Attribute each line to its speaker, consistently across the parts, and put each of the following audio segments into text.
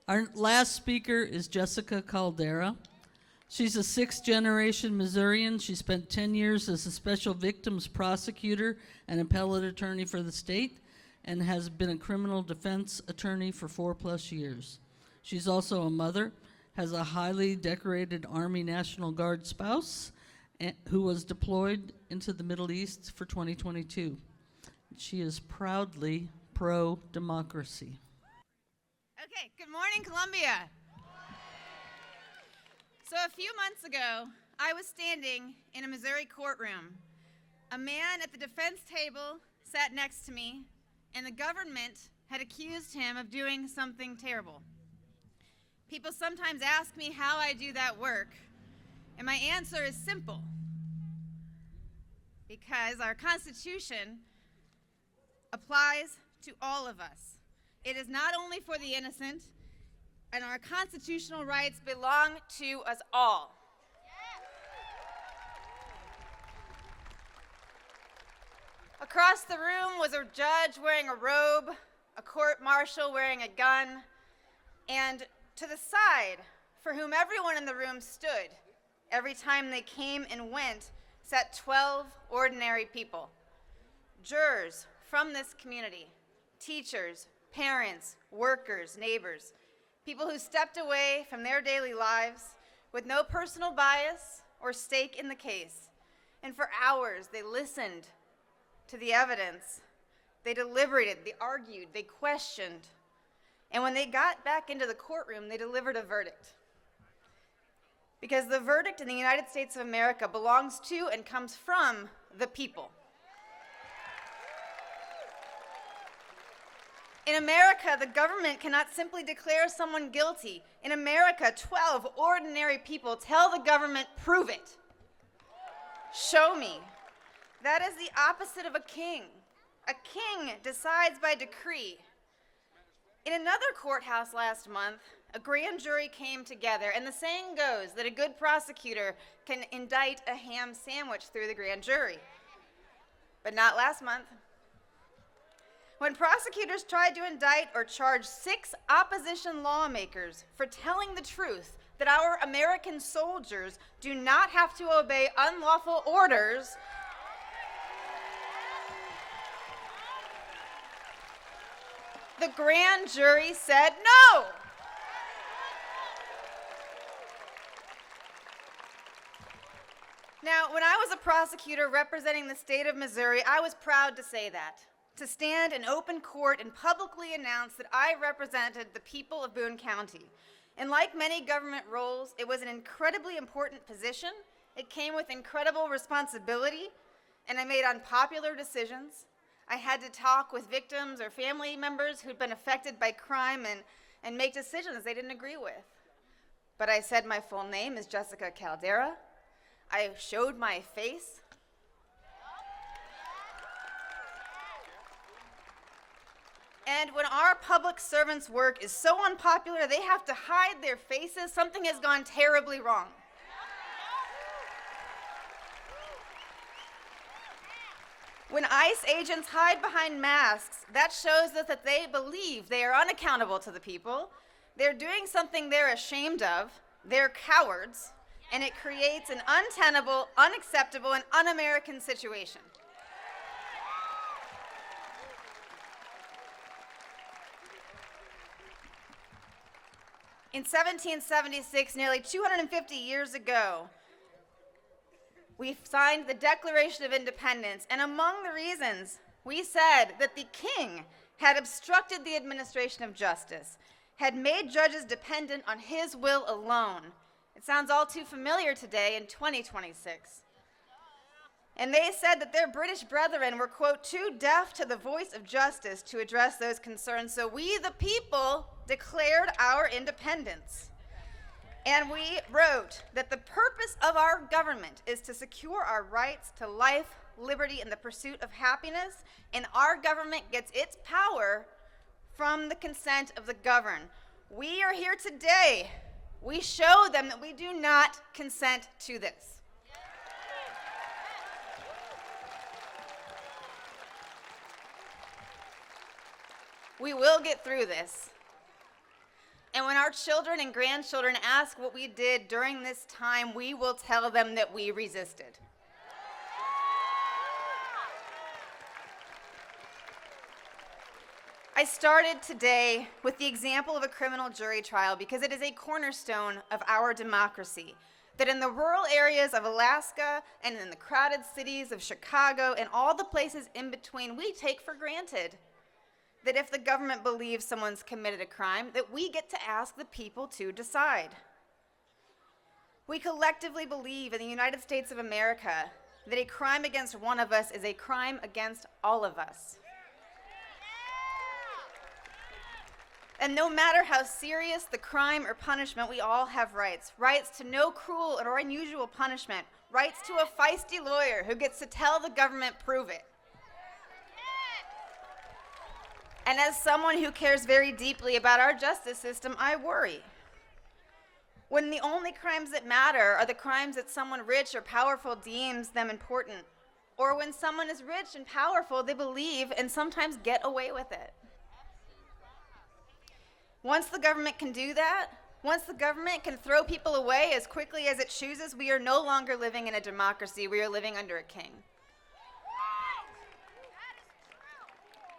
Speaker 1: Our last speaker is Jessica Caldera. She's a sixth-generation Missourian. She spent 10 years as a special victims prosecutor and appellate attorney for the state and has been a criminal defense attorney for 4+ years. She's also a mother, has a highly decorated Army National Guard spouse who was deployed into the Middle East for 2022. She is proudly pro-democracy.
Speaker 2: Okay, good morning, Columbia. So a few months ago, I was standing in a Missouri courtroom. A man at the defense table sat next to me, and the government had accused him of doing something terrible. People sometimes ask me how I do that work, and my answer is simple. Because our Constitution applies to all of us. It is not only for the innocent, and our constitutional rights belong to us all. Across the room was a judge wearing a robe, a court marshal wearing a gun, and to the side, for whom everyone in the room stood, every time they came and went, sat 12 ordinary people. Jurors from this community, teachers, parents, workers, neighbors, people who stepped away from their daily lives with no personal bias or stake in the case. And for hours, they listened to the evidence. They deliberated, they argued, they questioned. And when they got back into the courtroom, they delivered a verdict. Because the verdict in the United States of America belongs to and comes from the people. In America, the government cannot simply declare someone guilty. In America, 12 ordinary people tell the government, prove it. Show me. That is the opposite of a king. A king decides by decree. In another courthouse last month, a grand jury came together, and the saying goes that a good prosecutor can indict a ham sandwich through the grand jury. But not last month. When prosecutors tried to indict or charge 6 opposition lawmakers for telling the truth that our American soldiers do not have to obey unlawful orders, the grand jury said no. Now, when I was a prosecutor representing the state of Missouri, I was proud to say that. To stand in open court and publicly announce that I represented the people of Boone County. And like many government roles, it was an incredibly important position. It came with incredible responsibility, and I made unpopular decisions. I had to talk with victims or family members who'd been affected by crime and make decisions they didn't agree with. But I said my full name is Jessica Caldera. I showed my face. And when our public servants' work is so unpopular, they have to hide their faces. Something has gone terribly wrong. When ICE agents hide behind masks, that shows us that they believe they are unaccountable to the people. They're doing something they're ashamed of. They're cowards. And it creates an untenable, unacceptable, and un-American situation. In 1776, nearly 250 years ago, we signed the Declaration of Independence, and among the reasons we said that the king had obstructed the administration of justice, had made judges dependent on his will alone. It sounds all too familiar today in 2026. And they said that their British brethren were, quote, too deaf to the voice of justice to address those concerns. So we, the people, declared our independence. And we wrote that the purpose of our government is to secure our rights to life, liberty, and the pursuit of happiness. And our government gets its power from the consent of the governed. We are here today. We show them that we do not consent to this. We will get through this. And when our children and grandchildren ask what we did during this time, we will tell them that we resisted. I started today with the example of a criminal jury trial because it is a cornerstone of our democracy. That in the rural areas of Alaska and in the crowded cities of Chicago and all the places in between, we take for granted that if the government believes someone's committed a crime, that we get to ask the people to decide. We collectively believe in the United States of America that a crime against one of us is a crime against all of us. And no matter how serious the crime or punishment, we all have rights. Rights to no cruel or unusual punishment. Rights to a feisty lawyer who gets to tell the government, prove it. And as someone who cares very deeply about our justice system, I worry. When the only crimes that matter are the crimes that someone rich or powerful deems them important, or when someone is rich and powerful, they believe and sometimes get away with it. Once the government can do that, once the government can throw people away as quickly as it chooses, we are no longer living in a democracy, we are living under a king.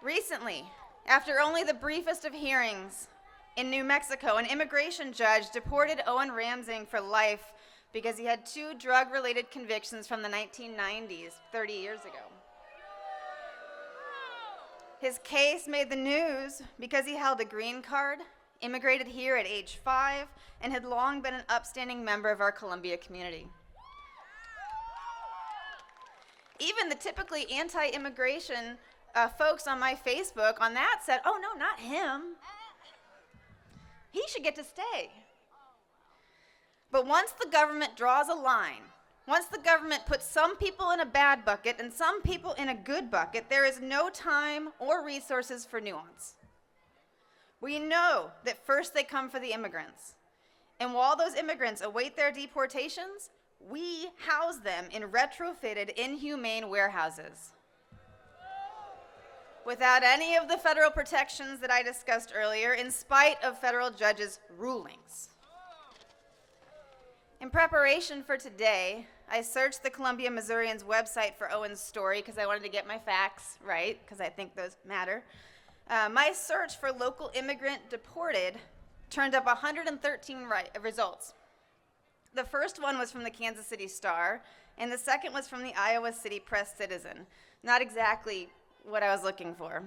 Speaker 2: Recently, after only the briefest of hearings in New Mexico, an immigration judge deported Owen Ramsing for life because he had 2 drug-related convictions from the 1990s, 30 years ago. His case made the news because he held a green card, immigrated here at age 5, and had long been an upstanding member of our Columbia community. Even the typically anti-immigration folks on my Facebook on that said, oh no, not him. He should get to stay. But once the government draws a line, once the government puts some people in a bad bucket and some people in a good bucket, there is no time or resources for nuance. We know that first they come for the immigrants. And while those immigrants await their deportations, we house them in retrofitted, inhumane warehouses. Without any of the federal protections that I discussed earlier, in spite of federal judges' rulings. In preparation for today, I searched the Columbia Missourian's website for Owen's story because I wanted to get my facts right, because I think those matter. My search for local immigrant deported turned up 113 results. The first one was from the Kansas City Star, and the second was from the Iowa City Press-Citizen. Not exactly what I was looking for.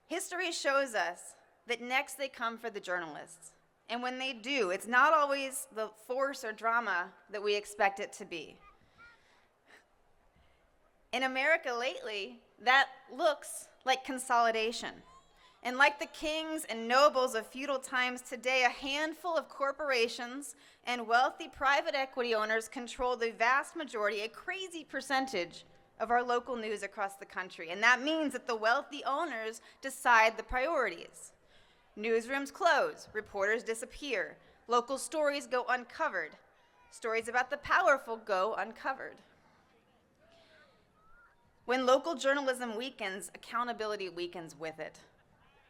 Speaker 2: History shows us that next they come for the journalists. And when they do, it's not always the force or drama that we expect it to be. In America lately, that looks like consolidation. And like the kings and nobles of feudal times today, a handful of corporations and wealthy private equity owners control the vast majority, a crazy percentage, of our local news across the country. And that means that the wealthy owners decide the priorities. Newsrooms close, reporters disappear, local stories go uncovered, stories about the powerful go uncovered. When local journalism weakens, accountability weakens with it.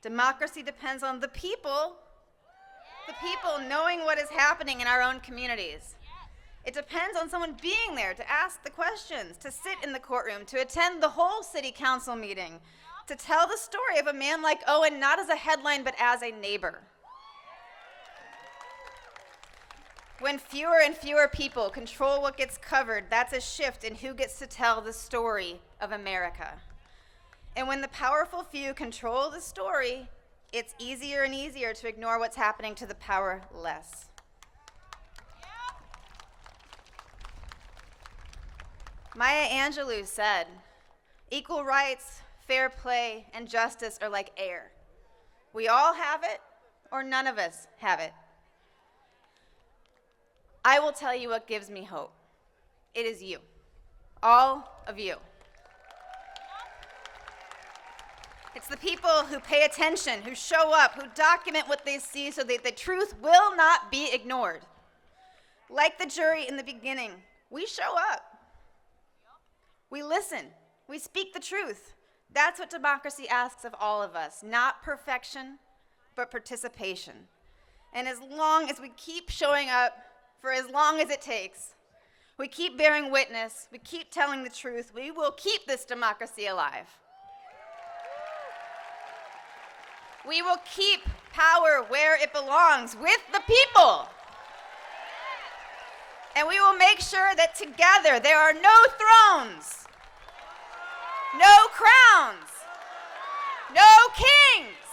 Speaker 2: Democracy depends on the people knowing what is happening in our own communities. It depends on someone being there to ask the questions, to sit in the courtroom, to attend the whole city council meeting, to tell the story of a man like Owen, not as a headline, but as a neighbor. When fewer and fewer people control what gets covered, that's a shift in who gets to tell the story of America. And when the powerful few control the story, it's easier and easier to ignore what's happening to the powerless. Maya Angelou said, "Equal rights, fair play, and justice are like air. We all have it, or none of us have it." I will tell you what gives me hope. It is you, all of you. It's the people who pay attention, who show up, who document what they see so that the truth will not be ignored. Like the jury in the beginning, we show up. We listen. We speak the truth. That's what democracy asks of all of us. Not perfection, but participation. And as long as we keep showing up for as long as it takes, we keep bearing witness, we keep telling the truth, we will keep this democracy alive. We will keep power where it belongs, with the people. And we will make sure that together there are no thrones, no crowns, no kings,